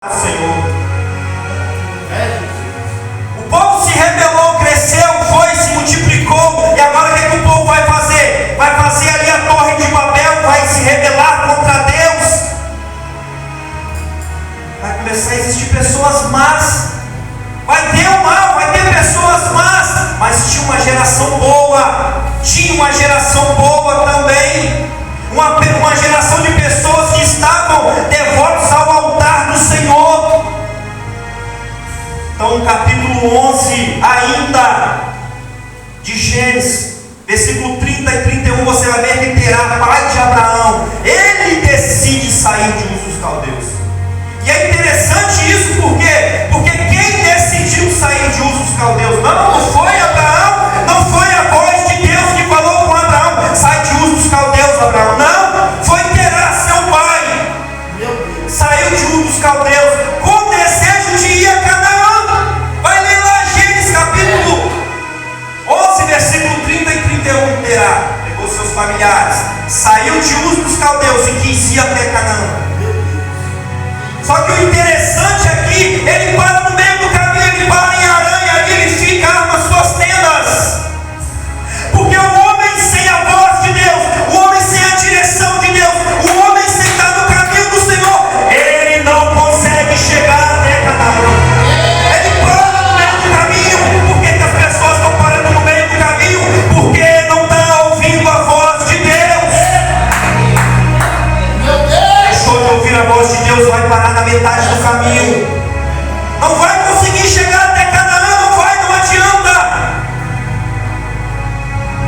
Senhor. O povo se rebelou, cresceu, foi, se multiplicou. E agora o que o povo vai fazer? Vai fazer ali a torre de Babel, vai se rebelar contra Deus. Vai começar a existir pessoas más. Vai ter o mal, vai ter pessoas más. Mas tinha uma geração boa. Tinha uma geração boa também. Uma geração de pessoas que estavam devotos ao altar do Senhor. Então, no capítulo 11, ainda de Gênesis, versículo 30 e 31, você vai ver que Terá, pai de Abraão, ele decide sair de Ur dos Caldeus. E é interessante isso, por quê? Porque quem decidiu sair de Ur dos Caldeus? Não foi Abraão, não foi a voz de Deus que falou com Abraão: sai de Ur dos Caldeus, Abraão. Não, foi Terá, seu pai. Saiu de Ur dos Caldeus com desejo de ir a Canaã. Vai ler lá Gênesis capítulo 11, versículo 30 e 31. Terá pegou seus familiares, saiu de Ur dos Caldeus e quis ir até Canaã. Só que o interessante aqui, ele para no meio do caminho, ele para em Arã, e ali ele fica, arma suas tendas. Porque o homem sem a voz de Deus, o homem sem a direção de Deus, o homem sem estar no caminho do Senhor, ele não consegue chegar até Canaã. Ele para no meio do caminho. Por que as pessoas estão parando no meio do caminho? Porque não estão ouvindo a voz de Deus. Deixou de ouvir a voz de Deus, vai parar na metade do caminho. Não vai conseguir chegar até Canaã, não adianta.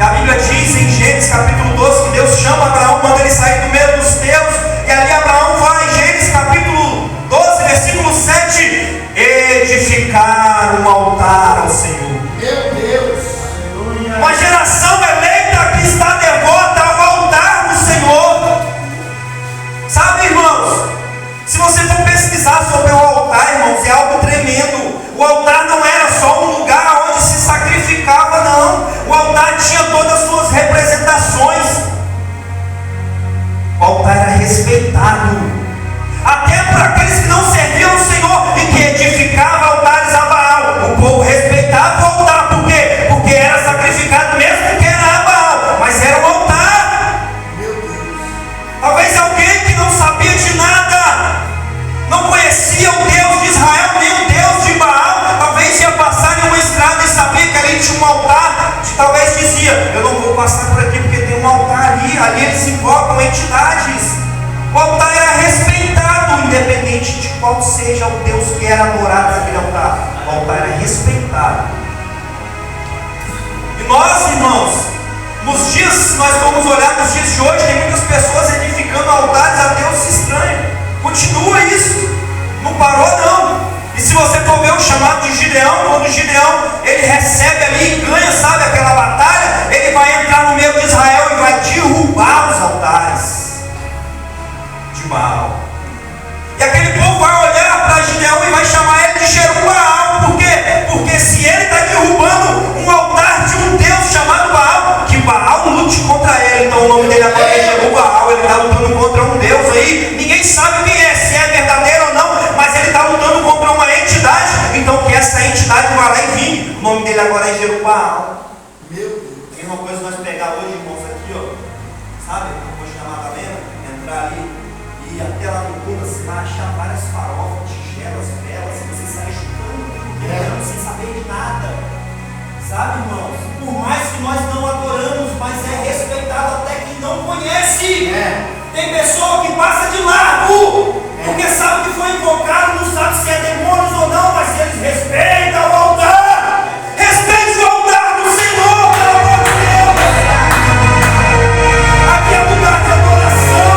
A Bíblia diz em Gênesis capítulo 12 que Deus chama Abraão, manda ele sair do meio dos teus, e ali Abraão vai, Gênesis capítulo 12, versículo 7, edificar um altar ao Senhor. Meu Deus! Uma geração eleita que está devota ao altar do Senhor. Sabe, irmãos, se você for pesquisar sobre o altar, irmãos, é algo tremendo. O altar não era só um lugar onde se sacrificava, não. O altar tinha todas as suas representações. O altar era respeitado, até por aqueles que não serviam ao Senhor e que edificavam altares a Baal. O povo respeitava o altar, por quê? Porque era sacrificado mesmo que era a Baal, mas era um altar. Meu Deus! Talvez alguém que não sabia de nada, não conhecia o Deus de Israel, nem o Deus de Baal, talvez ia passar em uma estrada e sabia que ali tinha um altar, talvez dizia: eu não vou passar por aqui porque tem um altar ali eles invocam entidades. O altar era respeitado, independente de qual seja o Deus que era adorado naquele altar. O altar era respeitado. E nós, irmãos, nos dias, nós vamos olhar nos dias de hoje, tem muitas pessoas edificando altares a Deus estranho. Continua isso, não parou não. E se você for ver o chamado de Gideão, quando Gideão ele recebe ali e ganha, sabe, aquela batalha, ele vai entrar no meio de Israel e vai derrubar os altares de Baal. E aquele povo vai olhar para Gideão e vai chamar ele de Jerubbaal. Por quê? Porque se ele está derrubando um altar de um Deus chamado Baal, que Baal lute contra ele. Então o nome dele agora é Jerubbaal. Ele está lutando contra um Deus aí, ninguém sabe quem é, se é verdadeiro ou não, mas ele está lutando contra uma entidade. Então que essa entidade vai lá e vingue. O nome dele agora é Jerubbaal. Meu Deus! Tem uma coisa nós pegar hoje, irmãos, aqui, ó, sabe? Vou chamar a Madalena, entrar ali e até lá no fundo você vai achar várias farofas, tigelas, velas, e você sai chutando, sem saber de nada. Sabe, irmãos? Por mais que nós não adoramos, mas é respeitado até quem não conhece. Tem pessoa que passa de largo, porque sabe que foi invocado, não sabe se é demônios ou não, mas eles respeitam o altar. Respeite o altar do Senhor, pelo amor de Deus. Aqui é lugar de adoração.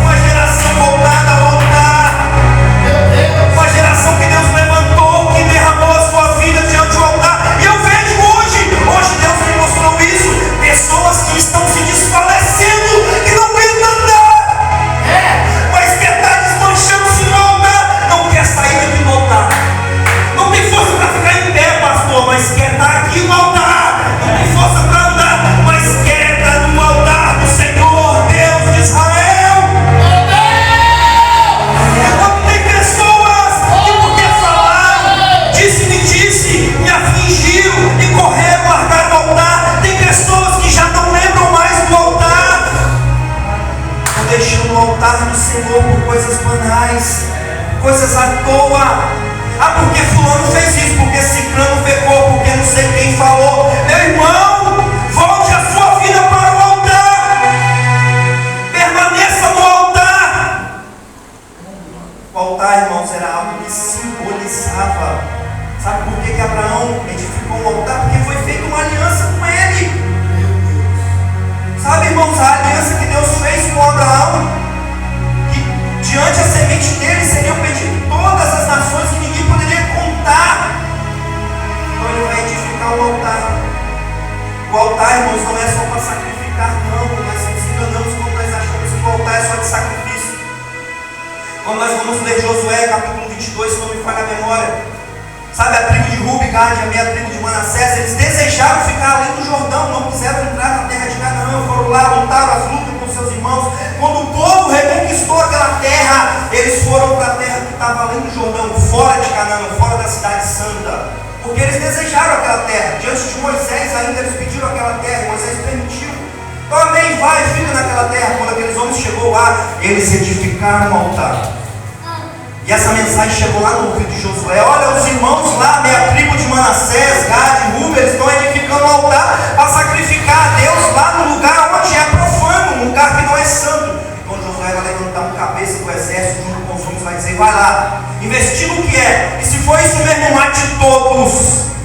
Uma geração voltada dor por coisas banais, coisas à toa. Ah, porque fulano fez isso, porque ciclano pecou, porque não sei quem falou. Meu irmão, volte a sua vida para o altar. Permaneça no altar. O altar, irmãos, era algo que simbolizava. Sabe por que Abraão edificou um altar? Porque foi feita uma aliança com ele. Sabe, irmãos, a aliança que Deus fez com Abraão, que diante a semente dele seriam benditas todas as nações que ninguém poderia contar. Então ele vai edificar um altar. O altar, irmãos, não é só para sacrificar, não. Nós nos enganamos quando nós achamos que o altar é só de sacrifício. Quando nós vamos ler Josué, capítulo 22, se não me falha a memória, sabe, a tribo de Ruben, Gad, a meia tribo de Manassés, eles desejaram ficar além do Jordão, não quiseram entrar na terra de Canaã, foram lá, lutaram as lutas com seus irmãos. Quando o povo reconquistou aquela terra, eles foram para a terra que estava além do Jordão, fora de Canaã, fora da cidade santa, porque eles desejaram aquela terra. Diante de Moisés ainda eles pediram aquela terra, e Moisés permitiu. Então amém, vai, fica naquela terra. Quando aqueles homens chegou lá, eles edificaram um altar. E essa mensagem chegou lá no ouvido de Josué: olha, os irmãos lá, meia tribo de Manassés, Gad e Ruben, eles estão edificando um altar para sacrificar a Deus lá no lugar onde é profano, um lugar que não é santo. Então Josué vai levantar um cabeça do exército junto com os homens, vai dizer: vai lá, investir no que é, e se for isso mesmo, mate todos.